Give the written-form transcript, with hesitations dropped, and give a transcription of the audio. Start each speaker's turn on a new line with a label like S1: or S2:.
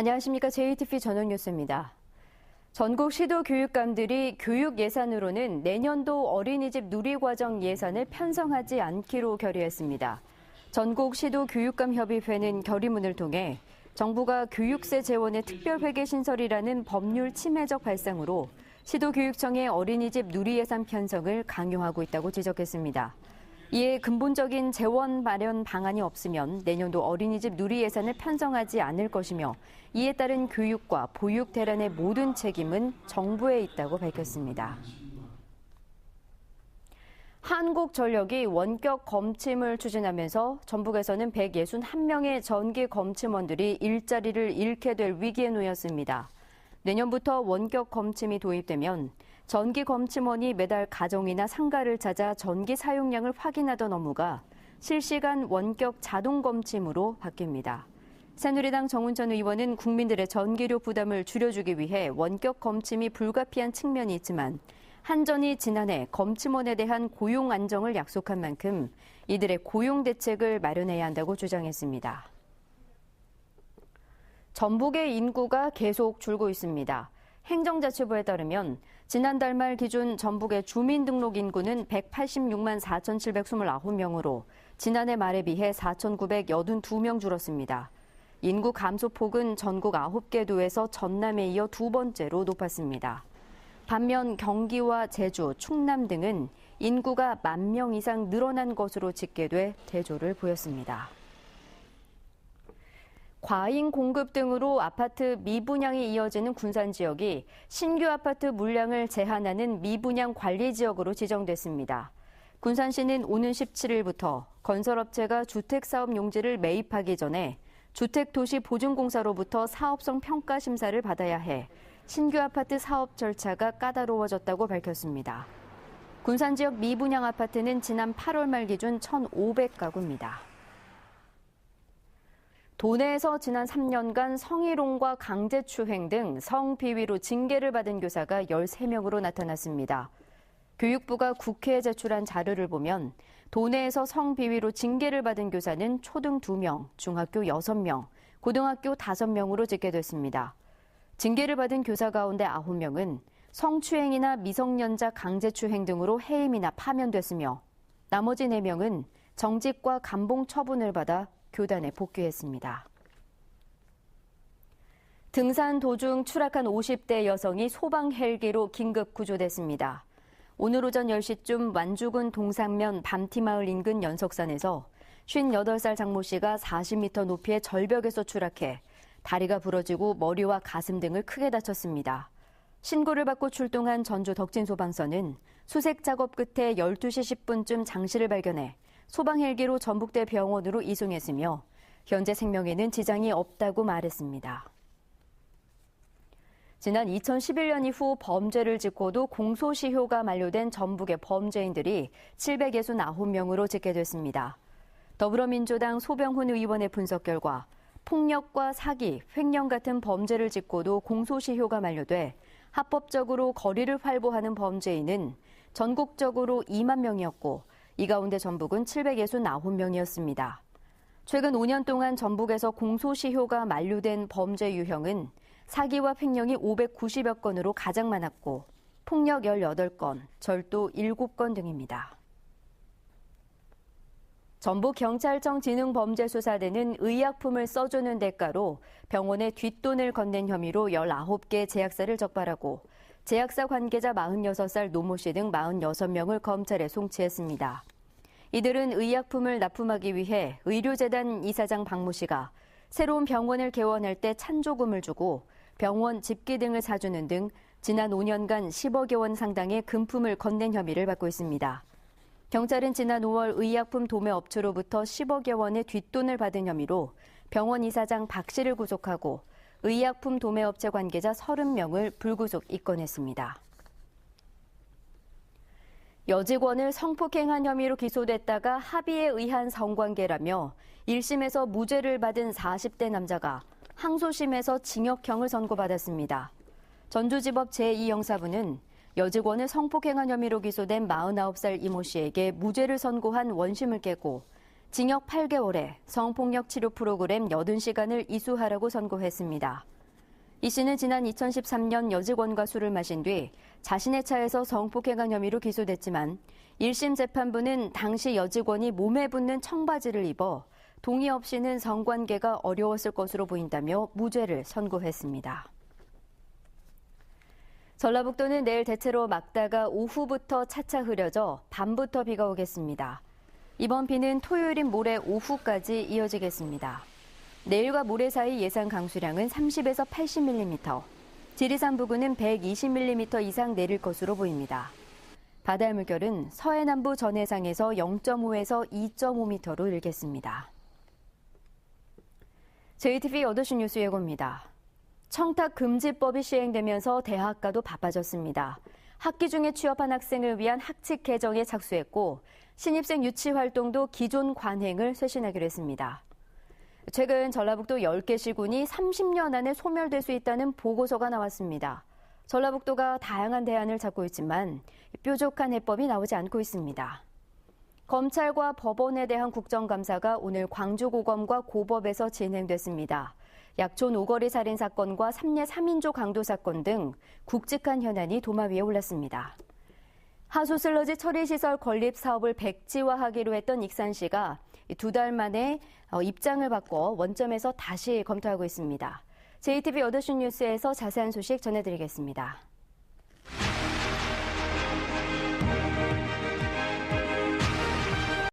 S1: 안녕하십니까. JTBC 저녁뉴스입니다. 전국 시도교육감들이 교육 예산으로는 내년도 어린이집 누리과정 예산을 편성하지 않기로 결의했습니다. 전국 시도교육감협의회는 결의문을 통해 정부가 교육세 재원의 특별회계 신설이라는 법률 침해적 발상으로 시도교육청의 어린이집 누리예산 편성을 강요하고 있다고 지적했습니다. 이에 근본적인 재원 마련 방안이 없으면 내년도 어린이집 누리예산을 편성하지 않을 것이며 이에 따른 교육과 보육 대란의 모든 책임은 정부에 있다고 밝혔습니다. 한국전력이 원격 검침을 추진하면서 전북에서는 161명의 전기 검침원들이 일자리를 잃게 될 위기에 놓였습니다. 내년부터 원격 검침이 도입되면 전기 검침원이 매달 가정이나 상가를 찾아 전기 사용량을 확인하던 업무가 실시간 원격 자동 검침으로 바뀝니다. 새누리당 정운천 의원은 국민들의 전기료 부담을 줄여주기 위해 원격 검침이 불가피한 측면이 있지만 한전이 지난해 검침원에 대한 고용 안정을 약속한 만큼 이들의 고용 대책을 마련해야 한다고 주장했습니다. 전북의 인구가 계속 줄고 있습니다. 행정자치부에 따르면 지난달 말 기준 전북의 주민등록 인구는 186만 4,729명으로 지난해 말에 비해 4,982명 줄었습니다. 인구 감소폭은 전국 9개 도에서 전남에 이어 두 번째로 높았습니다. 반면 경기와 제주, 충남 등은 인구가 10,000명 이상 늘어난 것으로 집계돼 대조를 보였습니다. 과잉 공급 등으로 아파트 미분양이 이어지는 군산 지역이 신규 아파트 물량을 제한하는 미분양 관리 지역으로 지정됐습니다. 군산시는 오는 17일부터 건설업체가 주택사업 용지를 매입하기 전에 주택도시보증공사로부터 사업성 평가 심사를 받아야 해 신규 아파트 사업 절차가 까다로워졌다고 밝혔습니다. 군산 지역 미분양 아파트는 지난 8월 말 기준 1,500가구입니다. 도내에서 지난 3년간 성희롱과 강제추행 등 성비위로 징계를 받은 교사가 13명으로 나타났습니다. 교육부가 국회에 제출한 자료를 보면 도내에서 성비위로 징계를 받은 교사는 초등 2명, 중학교 6명, 고등학교 5명으로 집계됐습니다. 징계를 받은 교사 가운데 9명은 성추행이나 미성년자 강제추행 등으로 해임이나 파면됐으며 나머지 4명은 정직과 감봉 처분을 받아 교단에 복귀했습니다. 등산 도중 추락한 50대 여성이 소방 헬기로 긴급 구조됐습니다. 오늘 오전 10시쯤 완주군 동상면 밤티마을 인근 연석산에서 58살 장모 씨가 40m 높이의 절벽에서 추락해 다리가 부러지고 머리와 가슴 등을 크게 다쳤습니다. 신고를 받고 출동한 전주 덕진소방서는 수색 작업 끝에 12시 10분쯤 장씨를 발견해 소방 헬기로 전북대 병원으로 이송했으며 현재 생명에는 지장이 없다고 말했습니다. 지난 2011년 이후 범죄를 짓고도 공소시효가 만료된 전북의 범죄인들이 769명으로 집계됐습니다. 더불어민주당 소병훈 의원의 분석 결과 폭력과 사기, 횡령 같은 범죄를 짓고도 공소시효가 만료돼 합법적으로 거리를 활보하는 범죄인은 전국적으로 2만 명이었고 이 가운데 전북은 769명이었습니다. 최근 5년 동안 전북에서 공소시효가 만료된 범죄 유형은 사기와 횡령이 590여 건으로 가장 많았고 폭력 18건, 절도 7건 등입니다. 전북경찰청 지능범죄수사대는 의약품을 써주는 대가로 병원에 뒷돈을 건넨 혐의로 19개 제약사를 적발하고 제약사 관계자 46살 노모 씨 등 46명을 검찰에 송치했습니다. 이들은 의약품을 납품하기 위해 의료재단 이사장 박모 씨가 새로운 병원을 개원할 때 찬조금을 주고 병원 집기 등을 사주는 등 지난 5년간 10억여 원 상당의 금품을 건넨 혐의를 받고 있습니다. 경찰은 지난 5월 의약품 도매업체로부터 10억여 원의 뒷돈을 받은 혐의로 병원 이사장 박 씨를 구속하고 의약품 도매업체 관계자 30명을 불구속 입건했습니다. 여직원을 성폭행한 혐의로 기소됐다가 합의에 의한 성관계라며 1심에서 무죄를 받은 40대 남자가 항소심에서 징역형을 선고받았습니다. 전주지법 제2형사부는 여직원을 성폭행한 혐의로 기소된 49살 이모 씨에게 무죄를 선고한 원심을 깨고 징역 8개월에 성폭력 치료 프로그램 80시간을 이수하라고 선고했습니다. 이 씨는 지난 2013년 여직원과 술을 마신 뒤 자신의 차에서 성폭행한 혐의로 기소됐지만 1심 재판부는 당시 여직원이 몸에 붙는 청바지를 입어 동의 없이는 성관계가 어려웠을 것으로 보인다며 무죄를 선고했습니다. 전라북도는 내일 대체로 맑다가 오후부터 차차 흐려져 밤부터 비가 오겠습니다. 이번 비는 토요일인 모레 오후까지 이어지겠습니다. 내일과 모레 사이 예상 강수량은 30에서 80mm, 지리산 부근은 120mm 이상 내릴 것으로 보입니다. 바다의 물결은 서해남부 전해상에서 0.5에서 2.5m로 일겠습니다. JTBC 8시 뉴스 예고입니다. 청탁 금지법이 시행되면서 대학가도 바빠졌습니다. 학기 중에 취업한 학생을 위한 학칙 개정에 착수했고 신입생 유치 활동도 기존 관행을 쇄신하기로 했습니다. 최근 전라북도 10개 시군이 30년 안에 소멸될 수 있다는 보고서가 나왔습니다. 전라북도가 다양한 대안을 찾고 있지만 뾰족한 해법이 나오지 않고 있습니다. 검찰과 법원에 대한 국정감사가 오늘 광주고검과 고법에서 진행됐습니다. 약촌 오거리 살인 사건과 삼례 3인조 강도 사건 등 굵직한 현안이 도마 위에 올랐습니다. 하수 슬러지 처리시설 건립 사업을 백지화하기로 했던 익산시가 2달 만에 입장을 바꿔 원점에서 다시 검토하고 있습니다. JTBC 8시 뉴스에서 자세한 소식 전해드리겠습니다.